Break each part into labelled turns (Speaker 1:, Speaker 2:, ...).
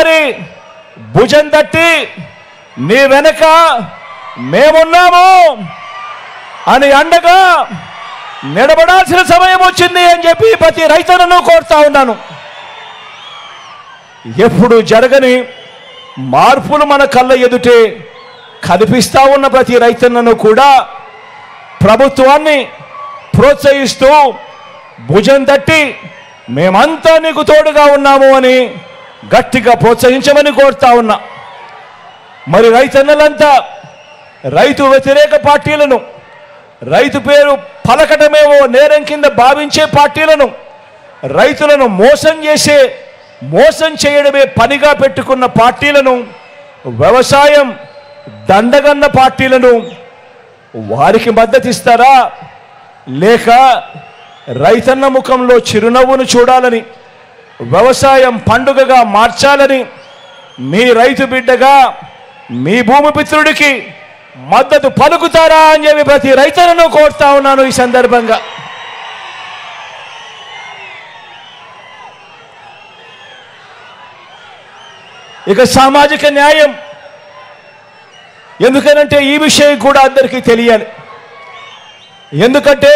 Speaker 1: ఒకసారి భుజం తట్టి నీ వెనక మేమున్నాము అని అండగా నిలబడాల్సిన సమయం వచ్చింది అని చెప్పి ప్రతి రైతన్నను కోరుతా ఉన్నాను. ఎప్పుడు జరగని మార్పులు మన కళ్ళ ఎదుటే కనిపిస్తా ఉన్న ప్రతి రైతన్నను కూడా ప్రభుత్వాన్ని ప్రోత్సహిస్తూ భుజం తట్టి మేమంతా నీకు తోడుగా ఉన్నాము అని గట్టిగా ప్రోత్సహించమని కోరుతా ఉన్నా. మరి రైతన్నలంతా రైతు వ్యతిరేక పార్టీలను, రైతు పేరు పలకటమేమో నేరం కింద భావించే పార్టీలను, రైతులను మోసం చేయడమే పనిగా పెట్టుకున్న పార్టీలను, వ్యవసాయం దండగన్న పార్టీలను వారికి మద్దతిస్తారా, లేక రైతన్న ముఖంలో చిరునవ్వును చూడాలని, వ్యవసాయం పండుగగా మార్చాలని మీ రైతు బిడ్డగా మీ భూమిపుత్రుడికి మద్దతు పలుకుతారా అని చెప్పి ప్రతి రైతన్నను కోరుతా ఉన్నాను. ఈ సందర్భంగా ఇక సామాజిక న్యాయం, ఎందుకనంటే ఈ విషయం కూడా అందరికీ తెలియాలి. ఎందుకంటే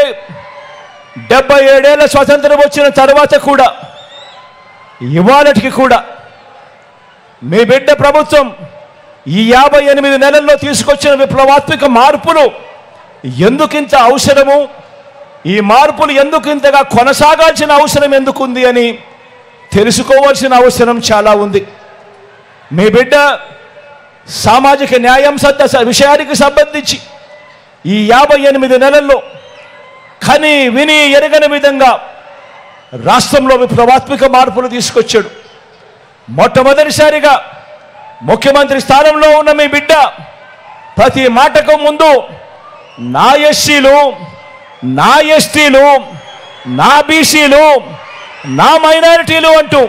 Speaker 1: 77 ఏళ్ల స్వతంత్రం వచ్చిన తర్వాత కూడా ఇవాళటికి కూడా మీ బిడ్డ ప్రభుత్వం ఈ 58 నెలల్లో తీసుకొచ్చిన విప్లవాత్మక మార్పులు ఎందుకింత అవసరము, ఈ మార్పులు ఎందుకింతగా కొనసాగాల్సిన అవసరం ఎందుకుంది అని తెలుసుకోవాల్సిన అవసరం చాలా ఉంది. మీ బిడ్డ సామాజిక న్యాయం విషయానికి సంబంధించి ఈ 58 నెలల్లో కని విని ఎరగని విధంగా రాష్ట్రంలో విప్లవాత్మక మార్పులు తీసుకొచ్చాడు. మొట్టమొదటిసారిగా ముఖ్యమంత్రి స్థానంలో ఉన్న మీ బిడ్డ ప్రతి మాటకు ముందు నా ఎస్సీలు, నా ఎస్టీలు, నా బీసీలు, నా మైనారిటీలు అంటూ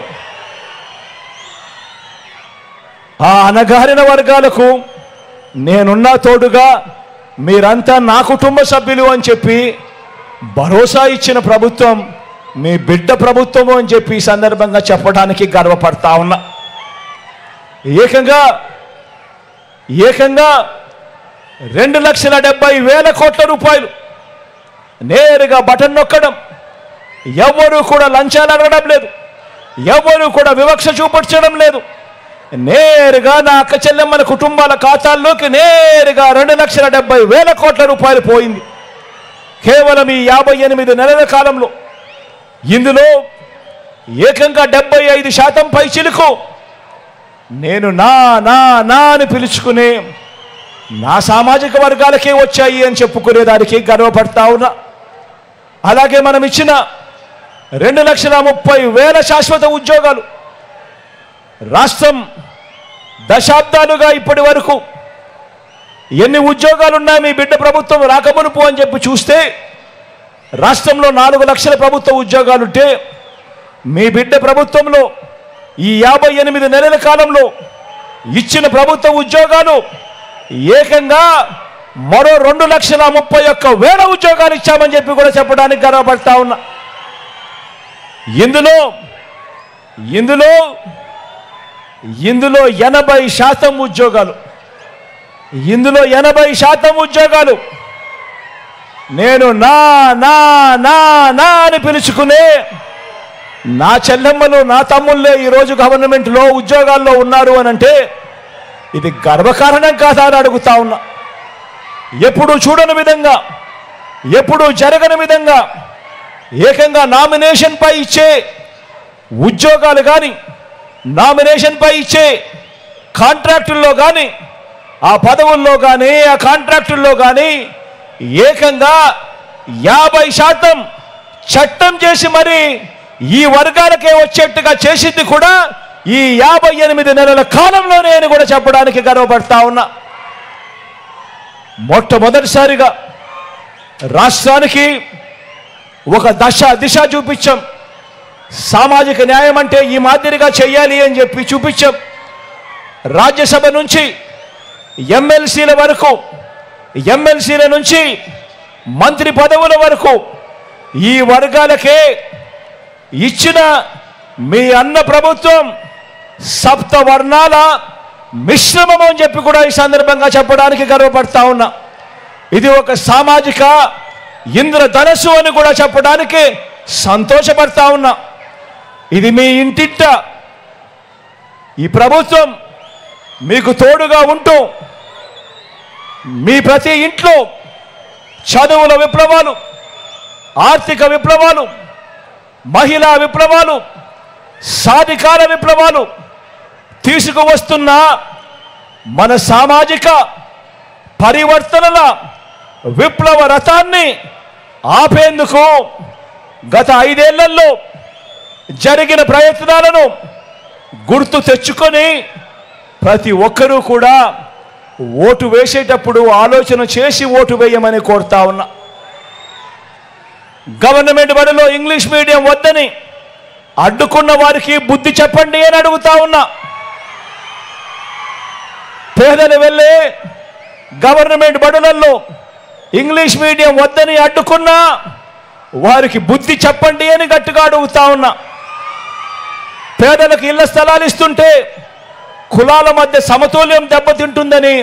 Speaker 1: ఆ అణగారిన వర్గాలకు నేనున్నా తోడుగా, మీరంతా నా కుటుంబ సభ్యులు అని చెప్పి భరోసా ఇచ్చిన ప్రభుత్వం మీ బిడ్డ ప్రభుత్వము అని చెప్పి ఈ సందర్భంగా చెప్పడానికి గర్వపడతా ఉన్నా. ఏకంగా 2,70,000 కోట్ల రూపాయలు నేరుగా బటన్ నొక్కడం, ఎవ్వరూ కూడా లంచాలు అడగడం లేదు, ఎవ్వరూ కూడా వివక్ష చూపించడం లేదు. నేరుగా నా అక్క చెల్లెమ్మల కుటుంబాల ఖాతాల్లోకి నేరుగా 2,70,000 కోట్ల రూపాయలు పోయింది కేవలం ఈ 58 నెలల కాలంలో. ఇందులో ఏకంగా 75% పైచిలుకు నేను నా నా నా అని పిలుచుకునే నా సామాజిక వర్గాలకే వచ్చాయి అని చెప్పుకునేదానికి గర్వపడతా ఉన్నా. అలాగే మనం ఇచ్చిన 2,30,000 శాశ్వత ఉద్యోగాలు రాష్ట్రం దశాబ్దాలుగా ఇప్పటి వరకు ఎన్ని ఉద్యోగాలున్నాయి మీ బిడ్డ ప్రభుత్వం రాకమునుపు అని చెప్పి చూస్తే రాష్ట్రంలో 4 లక్షల ప్రభుత్వ ఉద్యోగాలుంటే మీ బిడ్డ ప్రభుత్వంలో ఈ 58 నెలల కాలంలో ఇచ్చిన ప్రభుత్వ ఉద్యోగాలు ఏకంగా మరో 2,31,000 ఉద్యోగాలు ఇచ్చామని చెప్పి కూడా చెప్పడానికి గర్వపడతా ఉన్నా. ఇందులో 80% ఉద్యోగాలు, ఇందులో 80% ఉద్యోగాలు నేను నా నా నా నా అని పిలుచుకునే నా చెల్లెమ్మలు, నా తమ్ముళ్ళే ఈరోజు గవర్నమెంట్లో ఉద్యోగాల్లో ఉన్నారు అని అంటే ఇది గర్వకారణం కాదా అని అడుగుతా ఉన్నా. ఎప్పుడు చూడని విధంగా, ఎప్పుడు జరగని విధంగా ఏకంగా నామినేషన్ పై ఇచ్చే ఉద్యోగాలు కానీ, నామినేషన్ పై ఇచ్చే కాంట్రాక్టుల్లో కానీ, ఆ పదవుల్లో కానీ, ఆ కాంట్రాక్టుల్లో కానీ ఏకంగా 50% చట్టం చేసి మరి ఈ వర్గాలకే వచ్చేట్టుగా చేసింది కూడా ఈ 58 నెలల కాలంలోనే అని కూడా చెప్పడానికి గర్వపడతా ఉన్నా. మొట్టమొదటిసారిగా రాష్ట్రానికి ఒక దిశ చూపించాం. సామాజిక న్యాయం అంటే ఈ మాదిరిగా చేయాలి అని చెప్పి చూపించాం. రాజ్యసభ నుంచి ఎమ్మెల్సీల వరకు, ఎమ్మెల్సీల నుంచి మంత్రి పదవుల వరకు ఈ వర్గాలకే ఇచ్చిన మీ అన్న ప్రభుత్వం సప్త వర్ణాల మిశ్రమం అని చెప్పి కూడా ఈ సందర్భంగా చెప్పడానికి గర్వపడతా ఉన్నా. ఇది ఒక సామాజిక ఇంద్రధనస్సు అని కూడా చెప్పడానికి సంతోషపడతా ఉన్నా. ఇది మీ ఇంటింట ఈ ప్రభుత్వం మీకు తోడుగా ఉంటూ మీ ప్రతి ఇంట్లో చదువుల విప్లవాలు, ఆర్థిక విప్లవాలు, మహిళా విప్లవాలు, సాధికార విప్లవాలు తీసుకువస్తున్న మన సామాజిక పరివర్తనల విప్లవ రథాన్ని ఆపేందుకు గత 5 ఏళ్లలో జరిగిన ప్రయత్నాలను గుర్తు తెచ్చుకొని ప్రతి ఒక్కరూ కూడా ఓటు వేసేటప్పుడు ఆలోచన చేసి ఓటు వేయమని కోరుతా ఉన్నా. గవర్నమెంట్ బడిలో ఇంగ్లీష్ మీడియం వద్దని అడ్డుకున్న వారికి బుద్ధి చెప్పండి అని అడుగుతా ఉన్నా. పేదలు వెళ్ళే గవర్నమెంట్ బడులలో ఇంగ్లీష్ మీడియం వద్దని అడ్డుకున్నా వారికి బుద్ధి చెప్పండి అని గట్టిగా అడుగుతా ఉన్నా. పేదలకు ఇళ్ల స్థలాలు ఇస్తుంటే కులాల మధ్య సమతుల్యం దెబ్బతింటుందని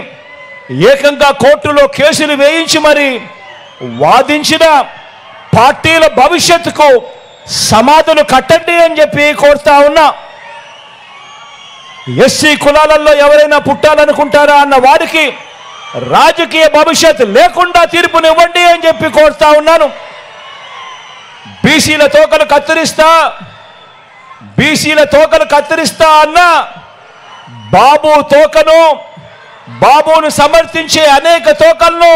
Speaker 1: ఏకంగా కోర్టులో కేసులు వేయించి మరి వాదించిన పార్టీల భవిష్యత్తుకు సమాధులు కట్టండి అని చెప్పి కోరుతా ఉన్నా. ఎస్సీ కులాలలో ఎవరైనా పుట్టాలనుకుంటారా అన్న వారికి రాజకీయ భవిష్యత్తు లేకుండా తీర్పునివ్వండి అని చెప్పి కోరుతా ఉన్నాను. బీసీల తోకలు కత్తిరిస్తా అన్న బాబును సమర్థించే అనేక తోకలను